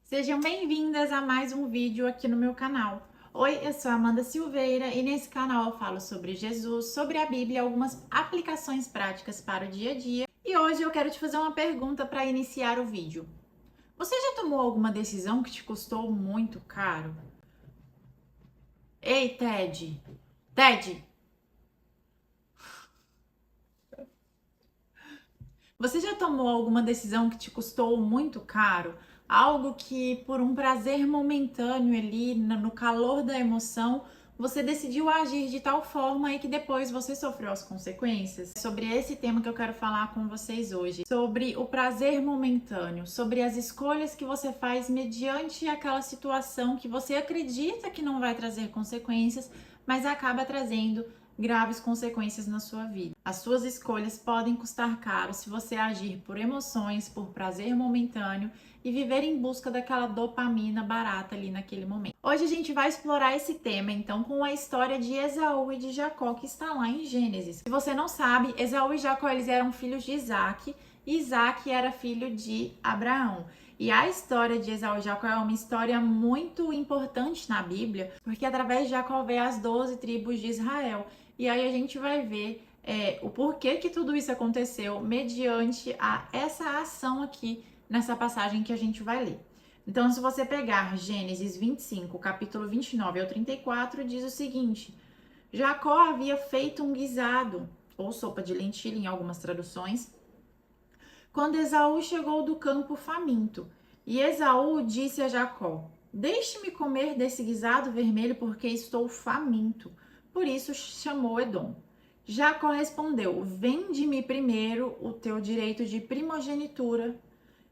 Sejam bem-vindas a mais um vídeo aqui no meu canal. Oi, eu sou a Amanda Silveira e nesse canal eu falo sobre Jesus, sobre a Bíblia, algumas aplicações práticas para o dia a dia. E hoje eu quero te fazer uma pergunta para iniciar o vídeo. Você já tomou alguma decisão que te custou muito caro? Ei, Ted! Ted! Você já tomou alguma decisão que te custou muito caro? Algo que por um prazer momentâneo ali, no calor da emoção, você decidiu agir de tal forma e que depois você sofreu as consequências? É sobre esse tema que eu quero falar com vocês hoje, sobre o prazer momentâneo, sobre as escolhas que você faz mediante aquela situação que você acredita que não vai trazer consequências, mas acaba trazendo graves consequências na sua vida. As suas escolhas podem custar caro se você agir por emoções, por prazer momentâneo e viver em busca daquela dopamina barata ali naquele momento. Hoje a gente vai explorar esse tema então com a história de Esaú e de Jacó que está lá em Gênesis. Se você não sabe, Esaú e Jacó eles eram filhos de Isaac e Isaac era filho de Abraão. E a história de Esaú e Jacó é uma história muito importante na Bíblia, porque através de Jacó vem as 12 tribos de Israel. E aí a gente vai ver o porquê que tudo isso aconteceu mediante essa ação aqui nessa passagem que a gente vai ler. Então, se você pegar Gênesis 25, capítulo 29 ao 34, diz o seguinte: Jacó havia feito um guisado, ou sopa de lentilha em algumas traduções, quando Esaú chegou do campo faminto. E Esaú disse a Jacó: Deixe-me comer desse guisado vermelho, porque estou faminto. Por isso chamou Edom. Jacó respondeu: Vende-me primeiro o teu direito de primogenitura.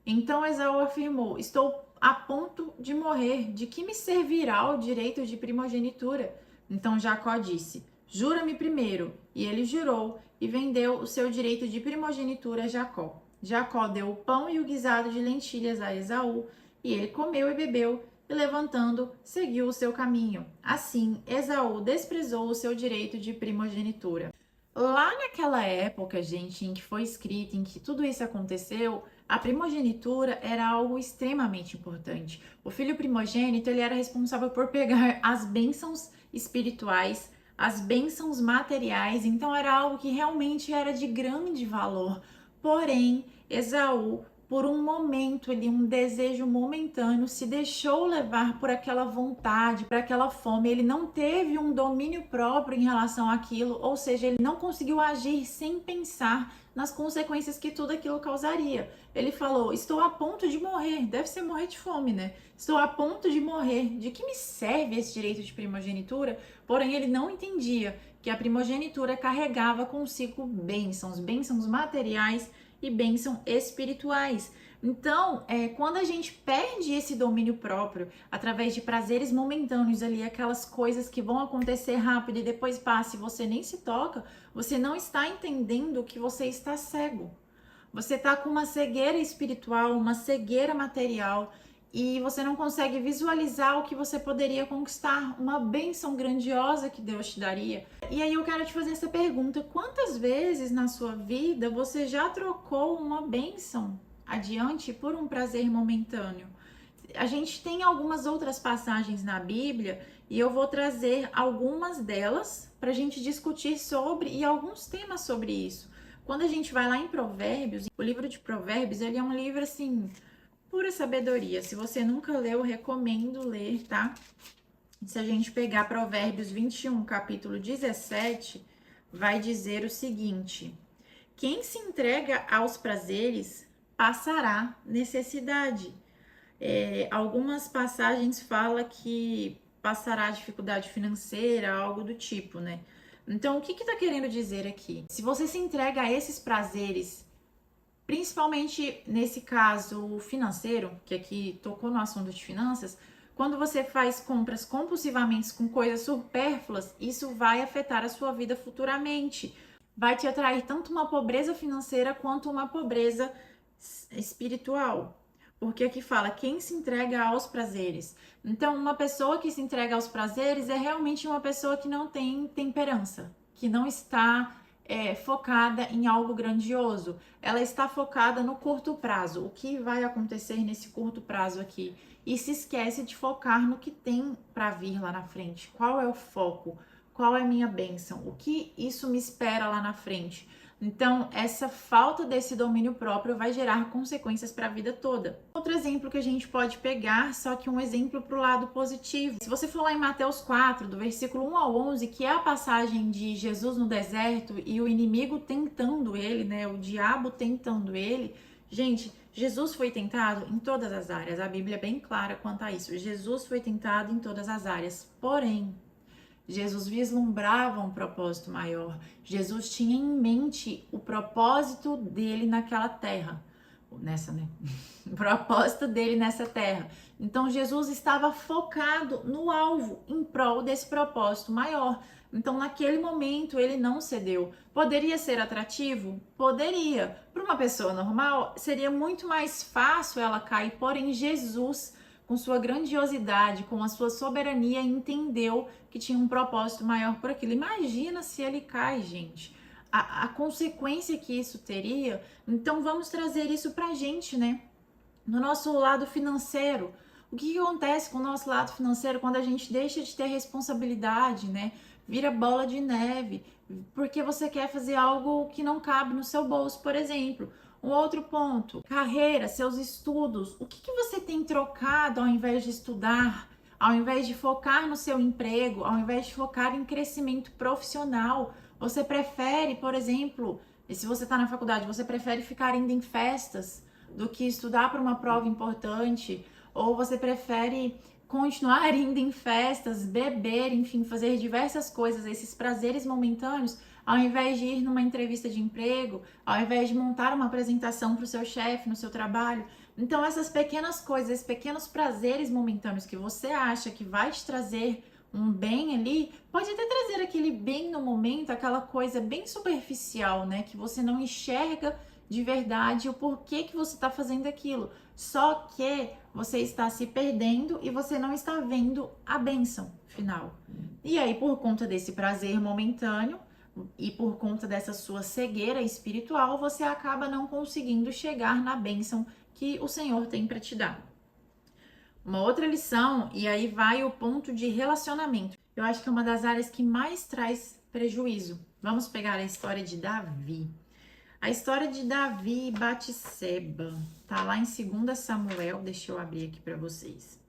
Então Esaú afirmou: Estou a ponto de morrer. De que me servirá o direito de primogenitura? Então Jacó disse: Jura-me primeiro. E ele jurou e vendeu o seu direito de primogenitura a Jacó. Jacó deu o pão e o guisado de lentilhas a Esaú, e ele comeu e bebeu, e levantando, seguiu o seu caminho. Assim, Esaú desprezou o seu direito de primogenitura. Lá naquela época, gente, em que foi escrito, em que tudo isso aconteceu, a primogenitura era algo extremamente importante. O filho primogênito, ele era responsável por pegar as bênçãos espirituais, as bênçãos materiais, então era algo que realmente era de grande valor. Porém, Esaú, por um momento ali, um desejo momentâneo, se deixou levar por aquela vontade, por aquela fome. Ele não teve um domínio próprio em relação àquilo, ou seja, ele não conseguiu agir sem pensar nas consequências que tudo aquilo causaria. Ele falou: Estou a ponto de morrer, deve ser morrer de fome, né? Estou a ponto de morrer. De que me serve esse direito de primogenitura? Porém, ele não entendia que a primogenitura carregava consigo bênçãos, bênçãos materiais e bênçãos espirituais. Então, quando a gente perde esse domínio próprio através de prazeres momentâneos ali, aquelas coisas que vão acontecer rápido e depois passa e você nem se toca, você não está entendendo que você está cego. Você está com uma cegueira espiritual, uma cegueira material e você não consegue visualizar o que você poderia conquistar, uma bênção grandiosa que Deus te daria. E aí eu quero te fazer essa pergunta: quantas vezes na sua vida você já trocou uma bênção adiante por um prazer momentâneo? A gente tem algumas outras passagens na Bíblia e eu vou trazer algumas delas para a gente discutir sobre e alguns temas sobre isso. Quando a gente vai lá em Provérbios, o livro de Provérbios, ele é um livro assim, pura sabedoria. Se você nunca leu, eu recomendo ler, tá? Se a gente pegar Provérbios 21, capítulo 17, vai dizer o seguinte: Quem se entrega aos prazeres passará necessidade. Algumas passagens falam que passará dificuldade financeira, algo do tipo, né? Então, o que está querendo dizer aqui? Se você se entrega a esses prazeres, principalmente nesse caso financeiro, que aqui tocou no assunto de finanças, quando você faz compras compulsivamente com coisas supérfluas, isso vai afetar a sua vida futuramente. Vai te atrair tanto uma pobreza financeira quanto uma pobreza espiritual. Porque aqui fala quem se entrega aos prazeres. Então, uma pessoa que se entrega aos prazeres é realmente uma pessoa que não tem temperança, que não está focada em algo grandioso. Ela está focada no curto prazo. O que vai acontecer nesse curto prazo aqui? E se esquece de focar no que tem para vir lá na frente. Qual é o foco? Qual é a minha bênção? O que isso me espera lá na frente? Então, essa falta desse domínio próprio vai gerar consequências para a vida toda. Outro exemplo que a gente pode pegar, só que um exemplo para o lado positivo. Se você for lá em Mateus 4, do versículo 1 ao 11, que é a passagem de Jesus no deserto e o inimigo tentando ele, né? O diabo tentando ele. Gente, Jesus foi tentado em todas as áreas. A Bíblia é bem clara quanto a isso. Jesus foi tentado em todas as áreas. Porém, Jesus vislumbrava um propósito maior. Jesus tinha em mente o propósito dele naquela terra. Nessa, né? O propósito dele nessa terra. Então, Jesus estava focado no alvo, em prol desse propósito maior. Então, naquele momento, ele não cedeu. Poderia ser atrativo? Poderia. Para uma pessoa normal, seria muito mais fácil ela cair, porém, Jesus, com sua grandiosidade, com a sua soberania, entendeu que tinha um propósito maior por aquilo. Imagina se ele cai, gente. A consequência que isso teria. Então vamos trazer isso pra gente, né? No nosso lado financeiro. O que acontece com o nosso lado financeiro quando a gente deixa de ter responsabilidade, né? Vira bola de neve, porque você quer fazer algo que não cabe no seu bolso, por exemplo. Um outro ponto, carreira, seus estudos. O que você tem trocado ao invés de estudar? Ao invés de focar no seu emprego, ao invés de focar em crescimento profissional, você prefere, por exemplo, se você está na faculdade, você prefere ficar indo em festas do que estudar para uma prova importante, ou você prefere continuar indo em festas, beber, enfim, fazer diversas coisas, esses prazeres momentâneos, ao invés de ir numa entrevista de emprego, ao invés de montar uma apresentação para o seu chefe no seu trabalho. Então, essas pequenas coisas, esses pequenos prazeres momentâneos que você acha que vai te trazer um bem ali, pode até trazer aquele bem no momento, aquela coisa bem superficial, né? Que você não enxerga de verdade o porquê que você está fazendo aquilo. Só que você está se perdendo e você não está vendo a bênção final. E aí, por conta desse prazer momentâneo e por conta dessa sua cegueira espiritual, você acaba não conseguindo chegar na bênção que o Senhor tem para te dar. Uma outra lição, e aí vai o ponto de relacionamento. Eu acho que é uma das áreas que mais traz prejuízo. Vamos pegar a história de Davi. A história de Davi e Batseba tá lá em 2 Samuel, deixa eu abrir aqui para vocês.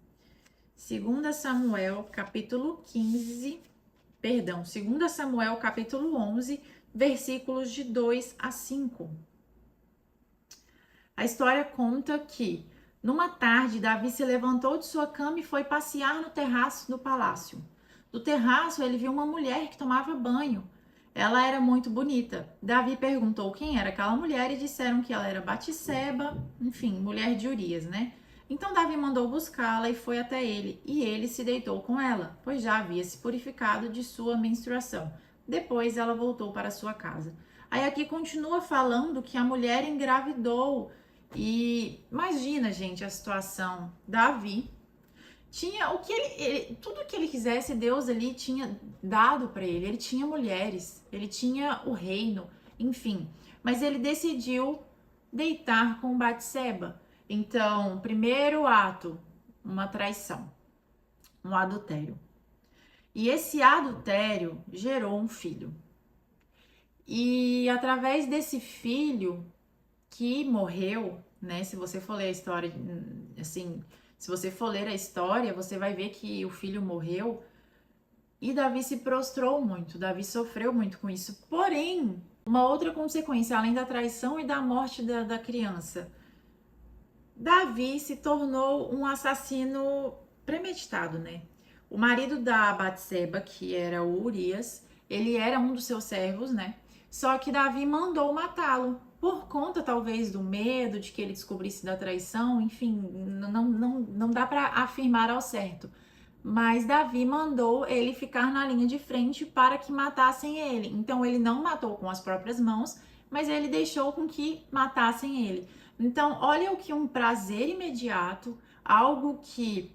2 Samuel, capítulo 15, perdão, 2 Samuel, capítulo 11, versículos de 2 a 5. A história conta que, numa tarde, Davi se levantou de sua cama e foi passear no terraço do palácio. Do terraço, ele viu uma mulher que tomava banho. Ela era muito bonita. Davi perguntou quem era aquela mulher e disseram que ela era Batseba, enfim, mulher de Urias, né? Então Davi mandou buscá-la e foi até ele, e ele se deitou com ela, pois já havia se purificado de sua menstruação. Depois ela voltou para sua casa. Aí aqui continua falando que a mulher engravidou. E imagina, gente, a situação. Davi tinha o que tudo que ele quisesse, Deus ali tinha dado para ele. Ele tinha mulheres, ele tinha o reino, enfim. Mas ele decidiu deitar com Batseba. Então, primeiro ato, uma traição, um adultério. E esse adultério gerou um filho. E através desse filho que morreu, né? Se você for ler a história, assim, se você for ler a história, você vai ver que o filho morreu e Davi se prostrou muito, Davi sofreu muito com isso. Porém, uma outra consequência, além da traição e da morte da criança, Davi se tornou um assassino premeditado, né? O marido da Batseba, que era o Urias, ele era um dos seus servos, né? Só que Davi mandou matá-lo, por conta talvez do medo de que ele descobrisse da traição, enfim, não dá para afirmar ao certo. Mas Davi mandou ele ficar na linha de frente para que matassem ele. Então ele não matou com as próprias mãos, mas ele deixou com que matassem ele. Então olha o que um prazer imediato, algo que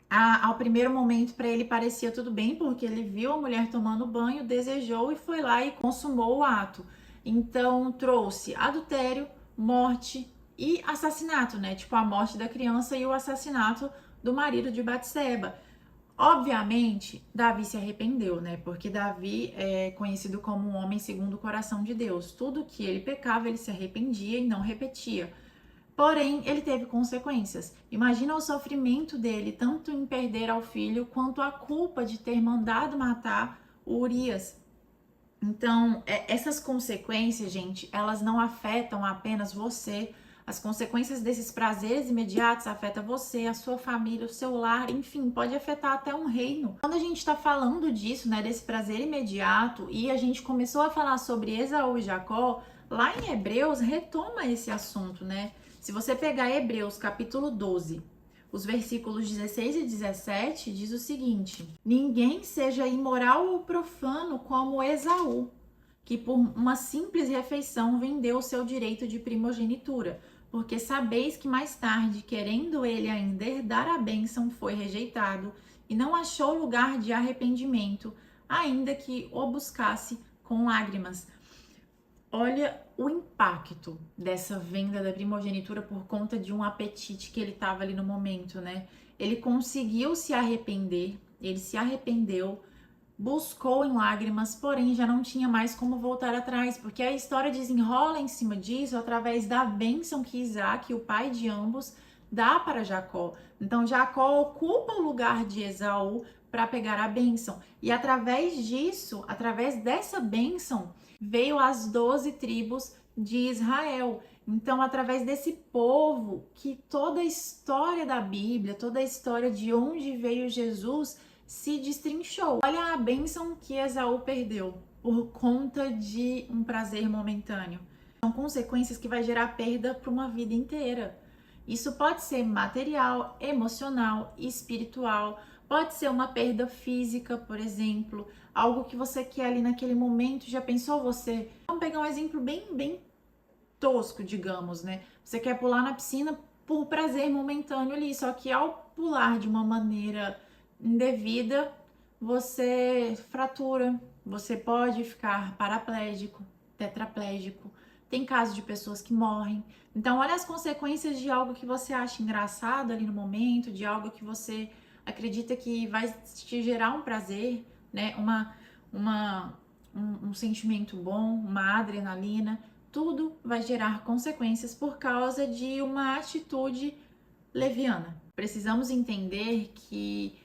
Ao primeiro momento, para ele parecia tudo bem, porque ele viu a mulher tomando banho, desejou e foi lá e consumou o ato. Então, trouxe adultério, morte e assassinato, né? Tipo, a morte da criança e o assassinato do marido de Batseba. Obviamente, Davi se arrependeu, né? Porque Davi é conhecido como um homem segundo o coração de Deus. Tudo que ele pecava, ele se arrependia e não repetia. Porém, ele teve consequências. Imagina o sofrimento dele, tanto em perder ao filho, quanto a culpa de ter mandado matar o Urias. Então, essas consequências, gente, elas não afetam apenas você. As consequências desses prazeres imediatos afetam você, a sua família, o seu lar, enfim, pode afetar até um reino. Quando a gente está falando disso, né, desse prazer imediato, e a gente começou a falar sobre Esaú e Jacó, lá em Hebreus retoma esse assunto, né? Se você pegar Hebreus capítulo 12, os versículos 16 e 17, diz o seguinte: ninguém seja imoral ou profano como Esaú, que por uma simples refeição vendeu o seu direito de primogenitura, porque sabeis que mais tarde, querendo ele ainda herdar a bênção, foi rejeitado e não achou lugar de arrependimento, ainda que o buscasse com lágrimas. Olha o impacto dessa venda da primogenitura por conta de um apetite que ele estava ali no momento, né? Ele conseguiu se arrepender, ele se arrependeu, buscou em lágrimas, porém já não tinha mais como voltar atrás, porque a história desenrola em cima disso através da bênção que Isaac, o pai de ambos, dá para Jacó. Então Jacó ocupa o lugar de Esaú para pegar a bênção. E através disso, através dessa bênção, veio as 12 tribos de Israel. Então, através desse povo, que toda a história da Bíblia, toda a história de onde veio Jesus se destrinchou. Olha a bênção que Esaú perdeu por conta de um prazer momentâneo. São consequências que vai gerar perda para uma vida inteira. Isso pode ser material, emocional, espiritual, pode ser uma perda física, por exemplo, algo que você quer ali naquele momento. Já pensou você? Vamos pegar um exemplo bem tosco, digamos, né? Você quer pular na piscina por prazer momentâneo ali, só que ao pular de uma maneira indevida, você fratura, você pode ficar paraplégico, tetraplégico. Tem casos de pessoas que morrem. Então, olha as consequências de algo que você acha engraçado ali no momento, de algo que você acredita que vai te gerar um prazer, né? Um sentimento bom, uma adrenalina. Tudo vai gerar consequências por causa de uma atitude leviana. Precisamos entender que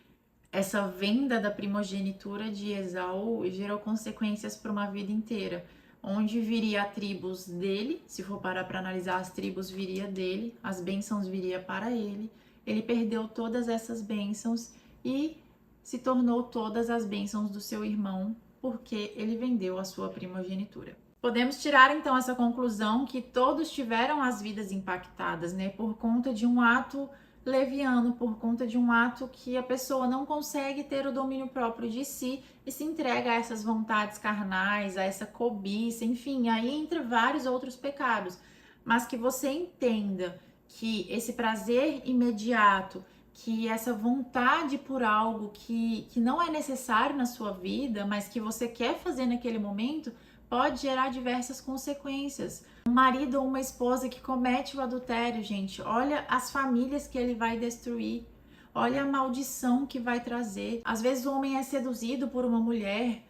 essa venda da primogenitura de Esaú gerou consequências para uma vida inteira, onde viria as tribos dele, se for parar para analisar, as tribos viria dele, as bênçãos viria para ele. Ele perdeu todas essas bênçãos e se tornou todas as bênçãos do seu irmão, porque ele vendeu a sua primogenitura. Podemos tirar então essa conclusão que todos tiveram as vidas impactadas, né, por conta de um ato leviano, por conta de um ato que a pessoa não consegue ter o domínio próprio de si e se entrega a essas vontades carnais, a essa cobiça, enfim, aí entre vários outros pecados. Mas que você entenda que esse prazer imediato, que essa vontade por algo que não é necessário na sua vida, mas que você quer fazer naquele momento, pode gerar diversas consequências. Um marido ou uma esposa que comete o adultério, gente, olha as famílias que ele vai destruir, olha a maldição que vai trazer. Às vezes o homem é seduzido por uma mulher,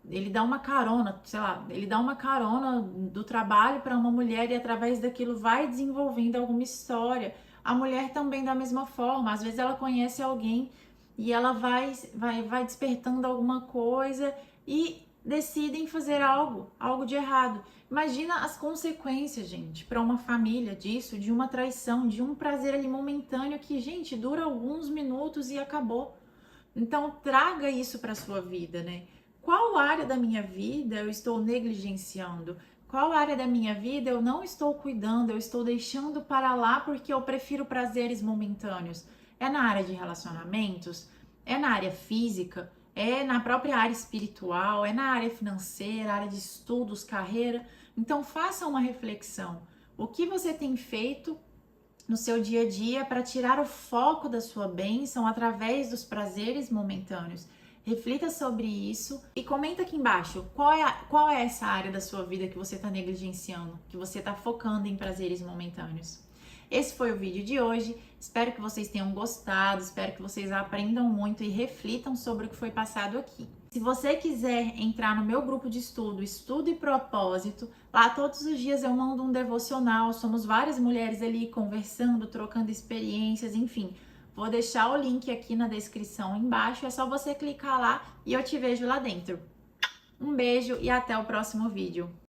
ele dá uma carona, sei lá, ele dá uma carona do trabalho para uma mulher e através daquilo vai desenvolvendo alguma história. A mulher também da mesma forma, às vezes ela conhece alguém e ela vai despertando alguma coisa e decidem fazer algo de errado. Imagina as consequências, gente, para uma família disso, de uma traição, de um prazer ali momentâneo que, gente, dura alguns minutos e acabou. Então, traga isso para sua vida, né? Qual área da minha vida eu estou negligenciando? Qual área da minha vida eu não estou cuidando, eu estou deixando para lá porque eu prefiro prazeres momentâneos? É na área de relacionamentos? É na área física? É na própria área espiritual? É na área financeira, área de estudos, carreira? Então faça uma reflexão. O que você tem feito no seu dia a dia para tirar o foco da sua bênção através dos prazeres momentâneos. Reflita sobre isso e comenta aqui embaixo qual é essa área da sua vida que você está negligenciando, que você está focando em prazeres momentâneos. Esse foi o vídeo de hoje, espero que vocês tenham gostado, espero que vocês aprendam muito e reflitam sobre o que foi passado aqui. Se você quiser entrar no meu grupo de estudo, Estudo e Propósito, lá todos os dias eu mando um devocional, somos várias mulheres ali conversando, trocando experiências, enfim. Vou deixar o link aqui na descrição embaixo, é só você clicar lá e eu te vejo lá dentro. Um beijo e até o próximo vídeo.